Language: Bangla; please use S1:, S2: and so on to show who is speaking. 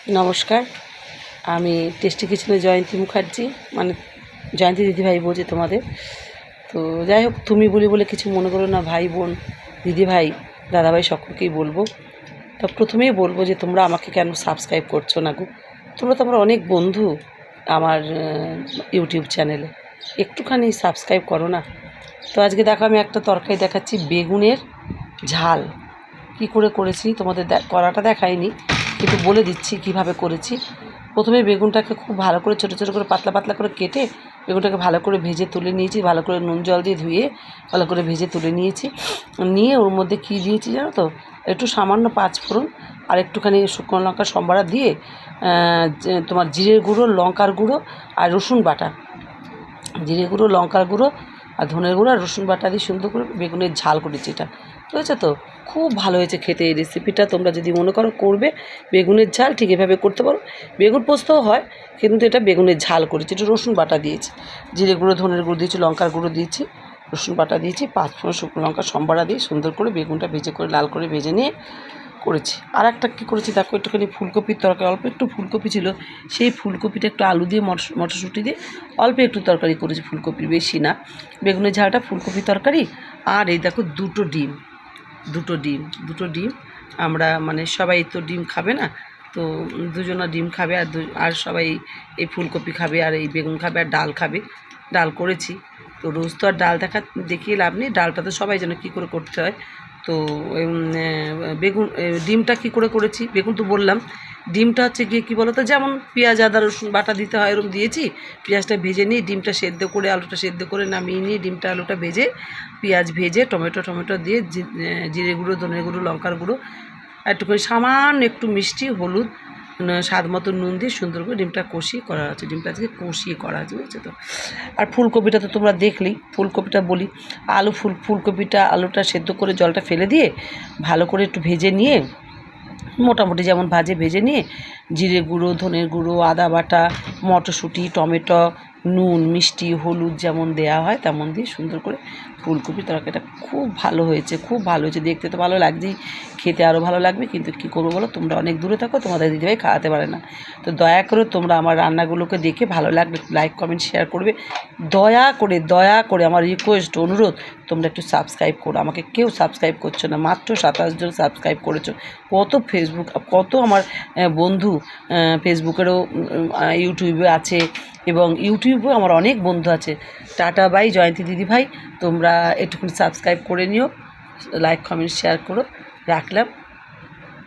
S1: নমস্কার, আমি টেস্টি কিচেনে জয়ন্তী মুখার্জি, মানে জয়ন্তী দিদিভাই বলছি তোমাদের। তো যাই হোক, তুমি বলি বলে কিছু মনে করো না, ভাই বোন দিদিভাই দাদাভাই সকলকেই বলবো। তো প্রথমেই বলবো যে তোমরা আমাকে কেন সাবস্ক্রাইব করছো না গো? তোমরা তো আমার অনেক বন্ধু আমার ইউটিউব চ্যানেলে, একটুখানি সাবস্ক্রাইব করো না। তো আজকে দেখো, আমি একটা তরকারি দেখাচ্ছি, বেগুনের ঝাল কি করে করেছি। তোমাদের করাটা দেখাইনি, কিন্তু বলে দিচ্ছি কিভাবে করেছি। প্রথমে বেগুনটাকে খুব ভালো করে ছোটো ছোটো করে পাতলা পাতলা করে কেটে বেগুনটাকে ভালো করে ভেজে তুলে নিয়েছি, ভালো করে নুন জল দিয়ে ধুয়ে ভালো করে ভেজে তুলে নিয়েছি। নিয়ে ওর মধ্যে কী দিয়েছি জানো তো? একটু সামান্য পাঁচফোড়ন আর একটুখানি শুকনো লঙ্কা সম্বারা দিয়ে তোমার জিরের গুঁড়ো, লঙ্কার গুঁড়ো আর রসুন বাটা, জিরে গুঁড়ো, লঙ্কার গুঁড়ো আর ধনের গুঁড়ো আর রসুন বাটা দিয়ে সুন্দর করে বেগুনের ঝাল করেছি। এটা বুঝেছো তো? খুব ভালো হয়েছে খেতে এই রেসিপিটা। তোমরা যদি মনে করো করবে বেগুনের ঝাল, ঠিক এভাবে করতে পারো। বেগুন পোস্তও হয়, কিন্তু এটা বেগুনের ঝাল করেছি। একটু রসুন বাটা দিয়েছি, জিরে গুঁড়ো, ধনের গুঁড়ো দিয়েছি, লঙ্কার গুঁড়ো দিয়েছি, রসুন বাটা দিয়েছি, পাঁচফোড়ন, শুকনো লঙ্কা সম্বারা দিয়ে সুন্দর করে বেগুনটা ভেজে করে লাল করে ভেজে নিয়ে করেছি। আর একটা কী করেছি দেখো, একটুখানি ফুলকপির তরকারি, অল্প একটু ফুলকপি ছিল, সেই ফুলকপিটা একটু আলু দিয়ে মটরশুঁটি দিয়ে অল্প একটু তরকারি করেছি, ফুলকপির বেশি না। বেগুনের ঝালটা, ফুলকপির তরকারি। আর এই দেখো দুটো ডিম আমরা মানে সবাই তো ডিম খাবে না, তো দুজনা ডিম খাবে, আর সবাই এই ফুলকপি খাবে আর এই বেগুন খাবে আর ডাল খাবে। ডাল করেছি। তো রোজ তো আর ডাল দেখিয়ে লাভ নেই, ডালটা তো সবাই যেন কী করে করতে হয়। তো ডিমটা কী করে করেছি, বেগুন তো বললাম। ডিমটা হচ্ছে গিয়ে কী বলো তো, যেমন পেঁয়াজ আদা রসুন বাটা দিতে হয় এরকম দিয়েছি। পেঁয়াজটা ভেজে নিয়ে ডিমটা সেদ্ধ করে, আলুটা সেদ্ধ করে নামিয়ে নিয়ে ডিমটা আলুটা ভেজে, পেঁয়াজ ভেজে, টমেটো দিয়ে জিরে গুঁড়ো, ধনের গুঁড়ো, লঙ্কার গুঁড়ো আর একটুখানি সামান্য একটু মিষ্টি, হলুদ, স্বাদ মতো নুন দিয়ে সুন্দর করে ডিমটা কষিয়ে করা আছে। ডিমটা আজকে কষিয়ে করা আছে, বুঝছো তো? আর ফুলকপিটা তো তোমরা দেখলেই। ফুলকপিটা বলি, ফুলকপিটা আলুটা সেদ্ধ করে জলটা ফেলে দিয়ে ভালো করে একটু ভেজে নিয়ে, মোটামুটি যেমন ভেজে নিয়ে জিরে গুঁড়ো, ধনের গুঁড়ো, আদা বাটা, মটরশুঁটি, টমেটো, নুন, মিষ্টি, হলুদ যেমন দেওয়া হয় তেমন দিয়ে সুন্দর করে ফুলকপির তরকারিটা খুব ভালো হয়েছে, খুব ভালো হয়েছে। দেখতে তো ভালো লাগছেই, খেতে আরও ভালো লাগবে। কিন্তু কী করবো বলো, তোমরা অনেক দূরে থাকো, তোমাদের দিদিভাই খাওয়াতে পারে না। তো দয়া করে তোমরা আমার রান্নাগুলোকে দেখে ভালো লাগলে লাইক কমেন্ট শেয়ার করবে। দয়া করে আমার রিকোয়েস্ট, অনুরোধ, তোমরা একটু সাবস্ক্রাইব করো। আমাকে কেউ সাবস্ক্রাইব করছো না, মাত্র 27 জন সাবস্ক্রাইব করেছো। কত আমার বন্ধু ফেসবুকেরও, ইউটিউবে আছে, এবং ইউটিউবেও আমার অনেক বন্ধু আছে। টাটা বাই জয়ন্তী দিদিভাই, তোমরা একটুখানি সাবস্ক্রাইব করে নিও, লাইক কমেন্ট শেয়ার করো। রাখলাম।